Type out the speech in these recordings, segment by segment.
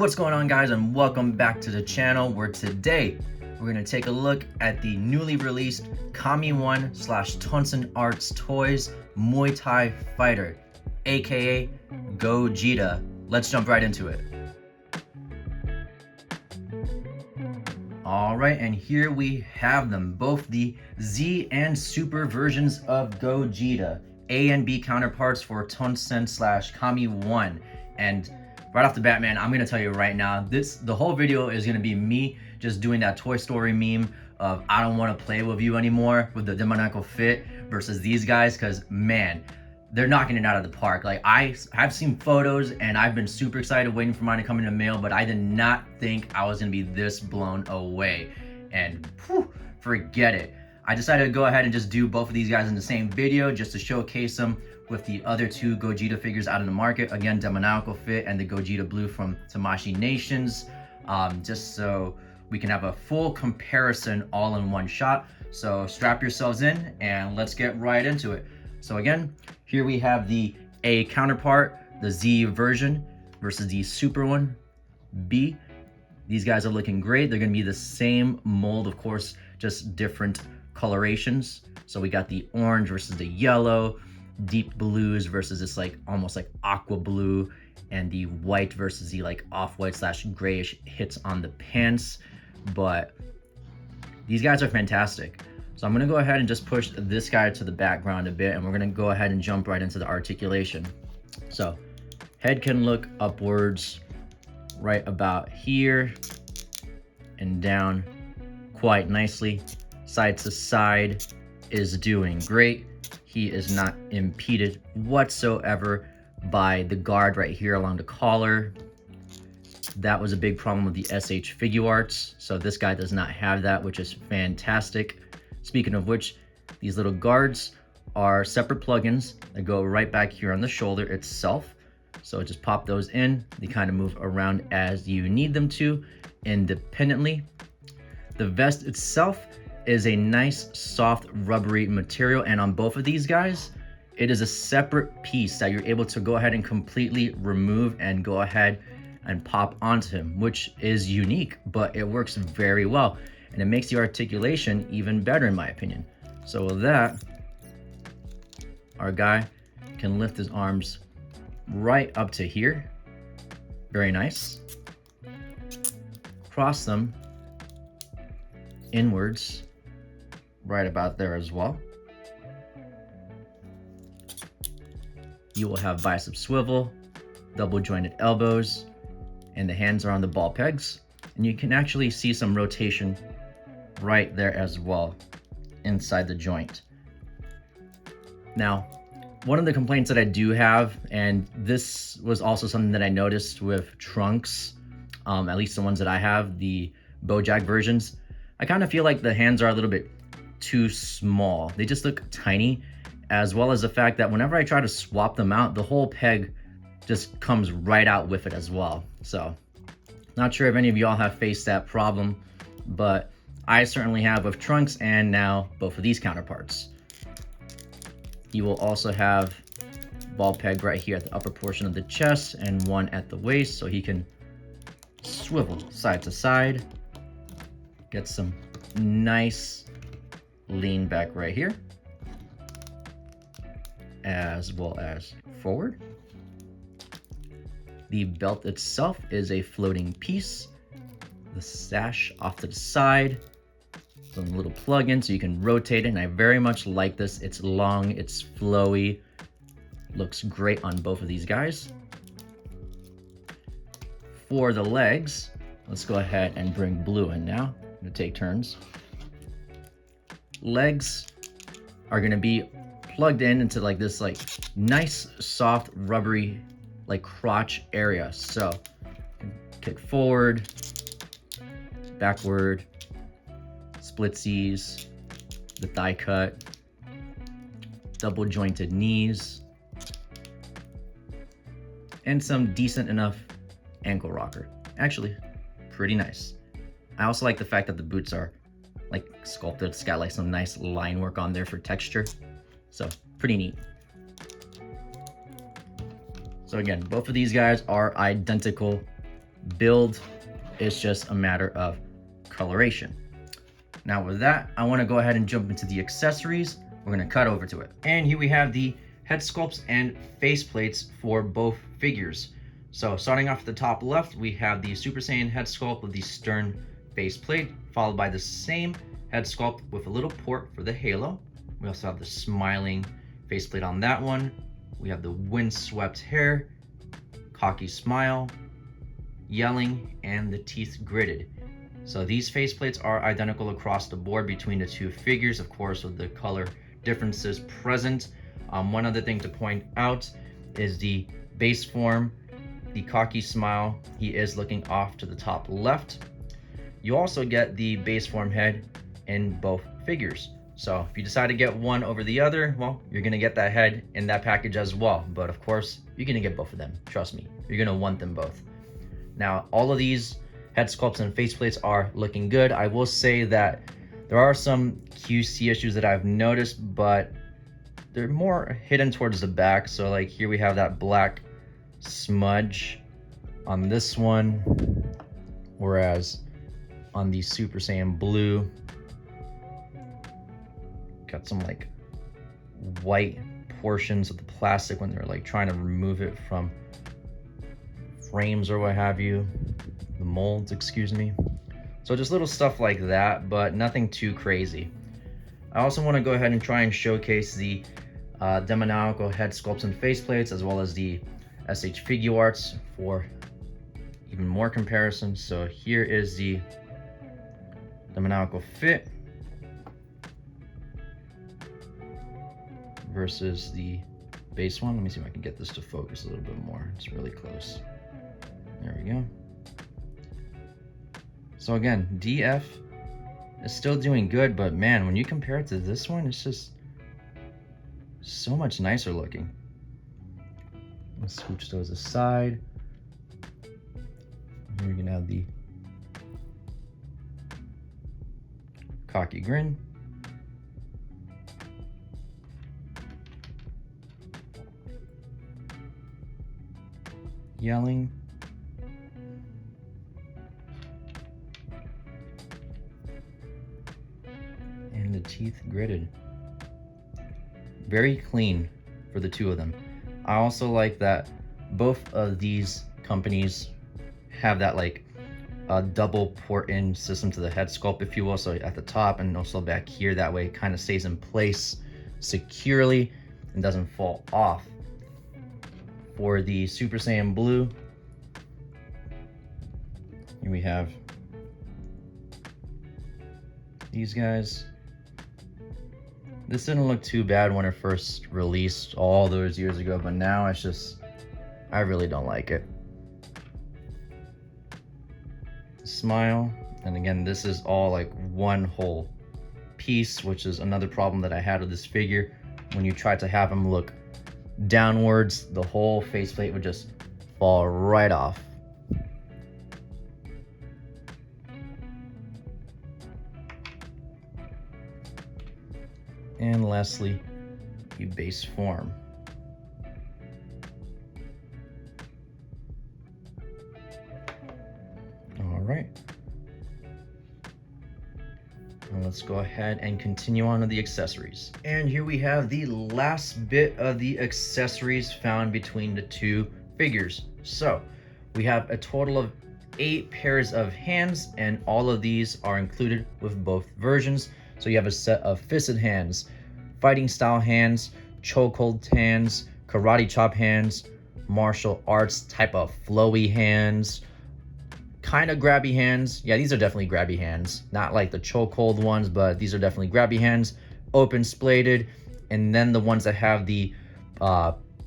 What's going on, guys, and welcome back to the channel, where today we're going to take a look at the newly released KamiOne / Tonsen ArtToys Muay Thai fighter, aka Gogeta. Let's jump right into it. Alright, and here we have them, both the Z and Super versions of Gogeta, A and B counterparts for Tonsen / KamiOne. And right off the bat, man, I'm gonna tell you right now, the whole video is gonna be me just doing that Toy Story meme of I don't want to play with you anymore with the demoniacal fit versus these guys, because man, they're knocking it out of the park. Like, I have seen photos and I've been super excited waiting for mine to come in the mail, but I did not think I was gonna be this blown away. And whew, forget it. I decided to go ahead and just do both of these guys in the same video just to showcase them with the other two Gogeta figures out in the market. Again, demoniacal fit and the Gogeta blue from Tamashii Nations, just so we can have a full comparison all in one shot. So strap yourselves in and let's get right into it. So again, here we have the A counterpart, the Z version, versus the Super one, B. These guys are looking great. They're gonna be the same mold, of course, just different colorations. So we got the orange versus the yellow, deep blues versus this like almost like aqua blue, and the white versus the like off-white / grayish hits on the pants. But these guys are fantastic. So I'm gonna go ahead and just push this guy to the background a bit, and we're gonna go ahead and jump right into the articulation. So head can look upwards right about here and down quite nicely. Side to side is doing great. He is not impeded whatsoever by the guard right here along the collar. That was a big problem with the SH Figuarts, so this guy does not have that, which is fantastic. Speaking of which, these little guards are separate plugins that go right back here on the shoulder itself. So just pop those in. They kind of move around as you need them to independently. The vest itself is a nice soft rubbery material, and on both of these guys it is a separate piece that you're able to go ahead and completely remove and go ahead and pop onto him, which is unique, but it works very well and it makes the articulation even better in my opinion. So with that, our guy can lift his arms right up to here, very nice, cross them inwards right about there as well. You will have bicep swivel, double jointed elbows, and the hands are on the ball pegs, and you can actually see some rotation right there as well inside the joint. Now, one of the complaints that I do have, and this was also something that I noticed with trunks, at least the ones that I have, the Bojack versions, I kind of feel like the hands are a little bit too small. They just look tiny, as well as the fact that whenever I try to swap them out, the whole peg just comes right out with it as well. So not sure if any of y'all have faced that problem, but I certainly have with trunks and now both of these counterparts. You will also have ball peg right here at the upper portion of the chest and one at the waist, so he can swivel side to side, get some nice lean back right here, as well as forward. The belt itself is a floating piece. The sash off to the side, some little plug-in so you can rotate it, and I very much like this. It's long, it's flowy, looks great on both of these guys. For the legs, let's go ahead and bring blue in now. I'm gonna take turns. Legs are gonna be plugged in into like this like nice soft rubbery like crotch area. So kick forward, backward, splitsies, the thigh cut, double jointed knees, and some decent enough ankle rocker. Actually, pretty nice. I also like the fact that the boots are like sculpted. It's got like some nice line work on there for texture. So pretty neat. So again, both of these guys are identical build. It's just a matter of coloration. Now with that, I want to go ahead and jump into the accessories. We're going to cut over to it. And here we have the head sculpts and face plates for both figures. So starting off at the top left, we have the Super Saiyan head sculpt with the stern face plate, followed by the same head sculpt with a little port for the halo. We also have the smiling faceplate on that one. We have the windswept hair, cocky smile, yelling, and the teeth gritted. So these faceplates are identical across the board between the two figures, of course, with the color differences present. One other thing to point out is the base form, the cocky smile. He is looking off to the top left. You also get the base form head in both figures. So if you decide to get one over the other, well, you're gonna get that head in that package as well. But of course, you're gonna get both of them. Trust me, you're gonna want them both. Now, all of these head sculpts and faceplates are looking good. I will say that there are some QC issues that I've noticed, but they're more hidden towards the back. So like here we have that black smudge on this one, whereas on the Super Saiyan Blue, got some like white portions of the plastic when they're like trying to remove it from frames or what have you, the molds, excuse me. So just little stuff like that, but nothing too crazy. I also want to go ahead and try and showcase the demoniacal head sculpts and faceplates, as well as the SH Figuarts for even more comparison. So here is the demoniacal fit versus the base one. Let me see if I can get this to focus a little bit more. It's really close. There we go. So again, DF is still doing good, but man, when you compare it to this one, it's just so much nicer looking. Let's switch those aside. Here we can have the cocky grin. Yelling. And the teeth gritted. Very clean for the two of them. I also like that both of these companies have that like double port in system to the head sculpt, if you will. So at the top and also back here, that way it kind of stays in place securely and doesn't fall off. For the Super Saiyan Blue, here we have these guys. This didn't look too bad when it first released all those years ago, but now it's just, I really don't like it. Smile, and again, this is all like one whole piece, which is another problem that I had with this figure. When you try to have him look downwards, the whole faceplate would just fall right off. And lastly, the base form. All right. Now let's go ahead and continue on to the accessories. And here we have the last bit of the accessories found between the two figures. So we have a total of 8 pairs of hands, and all of these are included with both versions. So you have a set of fisted hands, fighting style hands, chokehold hands, karate chop hands, martial arts type of flowy hands, kind of grabby hands. Yeah, these are definitely grabby hands. Not like the chokehold ones, but these are definitely grabby hands, open splated, and then the ones that have the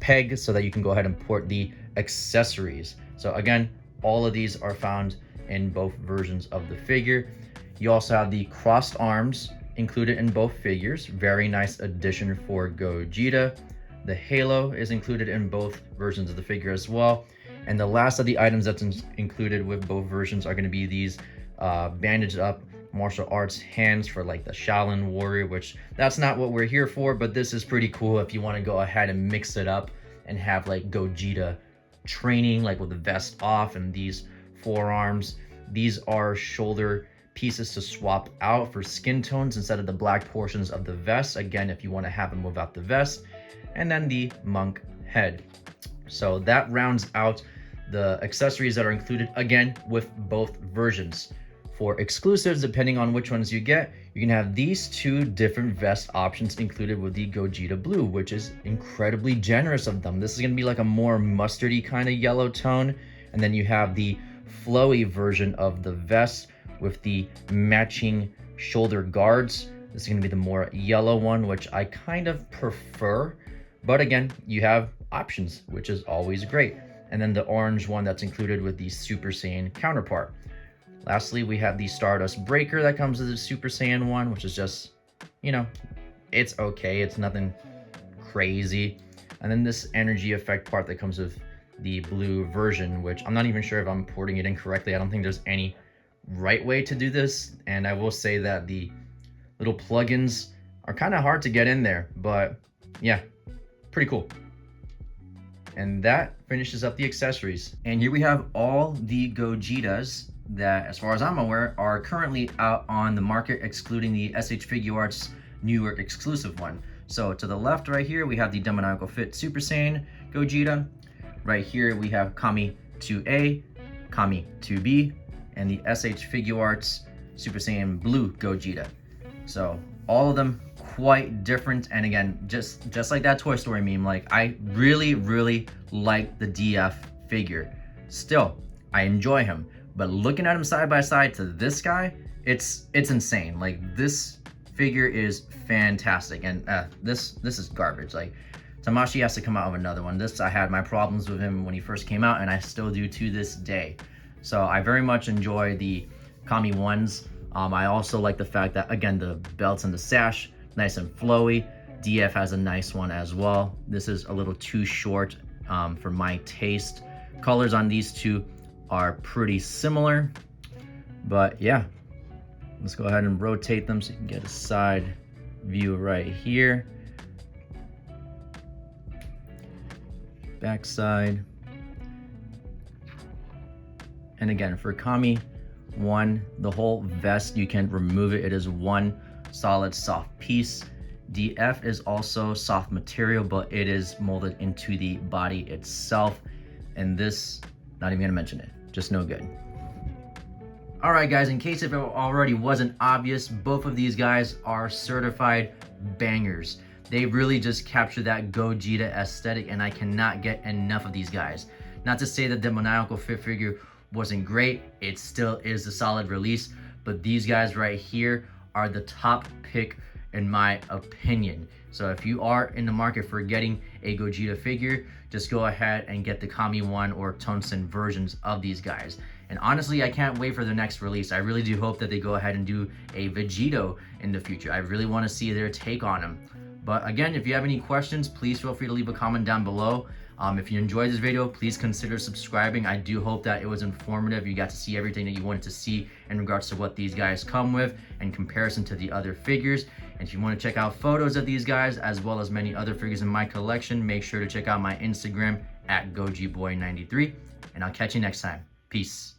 peg so that you can go ahead and port the accessories. So again, all of these are found in both versions of the figure. You also have the crossed arms included in both figures. Very nice addition for Gogeta. The halo is included in both versions of the figure as well. And the last of the items that's included with both versions are going to be these bandaged up martial arts hands for like the Shaolin warrior, which that's not what we're here for, but this is pretty cool if you want to go ahead and mix it up and have like Gogeta training like with the vest off and these forearms. These are shoulder pieces to swap out for skin tones instead of the black portions of the vest. Again, if you want to have them without the vest. And then the monk head. So that rounds out the accessories that are included, again, with both versions. For exclusives, depending on which ones you get, you can have these two different vest options included with the Gogeta Blue, which is incredibly generous of them. This is going to be like a more mustardy kind of yellow tone. And then you have the flowy version of the vest with the matching shoulder guards. This is going to be the more yellow one, which I kind of prefer. But again, you have options, which is always great. And then the orange one that's included with the Super Saiyan counterpart. Lastly, we have the Stardust Breaker that comes with the Super Saiyan one, which is just, you know, it's okay. It's nothing crazy. And then this energy effect part that comes with the blue version, which I'm not even sure if I'm porting it in correctly. I don't think there's any right way to do this. And I will say that the little plugins are kind of hard to get in there, but yeah, pretty cool. And that finishes up the accessories. And here we have all the Gogetas that, as far as I'm aware, are currently out on the market, excluding the SH Figuarts New York exclusive one. So to the left right here, we have the Demoniacal Fit Super Saiyan Gogeta. Right here, we have Kami 2A, Kami 2B, and the SH Figuarts Super Saiyan Blue Gogeta. So all of them quite different. And again, just like that Toy Story meme, like I really like the DF figure. Still, I enjoy him. But looking at him side by side to this guy, it's insane. Like this figure is fantastic, and this is garbage. Like Tamashii has to come out with another one. This, I had my problems with him when he first came out, and I still do to this day. So I very much enjoy the KamiOnes. I also like the fact that, again, the belts and the sash, nice and flowy. DF has a nice one as well. This is a little too short for my taste. Colors on these two are pretty similar, but yeah, let's go ahead and rotate them so you can get a side view right here. Back side. And again, for KamiOne, the whole vest, you can remove it. It is one solid soft piece. DF is also soft material, but it is molded into the body itself. And this, not even gonna mention it, just no good. All right, guys, in case if it already wasn't obvious, both of these guys are certified bangers. They really just capture that Gogeta aesthetic, and I cannot get enough of these guys. Not to say that the Demoniacal Fit figure wasn't great, it still is a solid release, but these guys right here are the top pick in my opinion. So if you are in the market for getting a Gogeta figure, just go ahead and get the KamiOne or Tonsen versions of these guys. And honestly, I can't wait for the next release. I really do hope that they go ahead and do a Vegito in the future. I really want to see their take on him. But again, if you have any questions, please feel free to leave a comment down below. If you enjoyed this video, please consider subscribing. I do hope that it was informative. You got to see everything that you wanted to see in regards to what these guys come with in comparison to the other figures. And if you want to check out photos of these guys, as well as many other figures in my collection, make sure to check out my Instagram at GojiBoy93. And I'll catch you next time. Peace.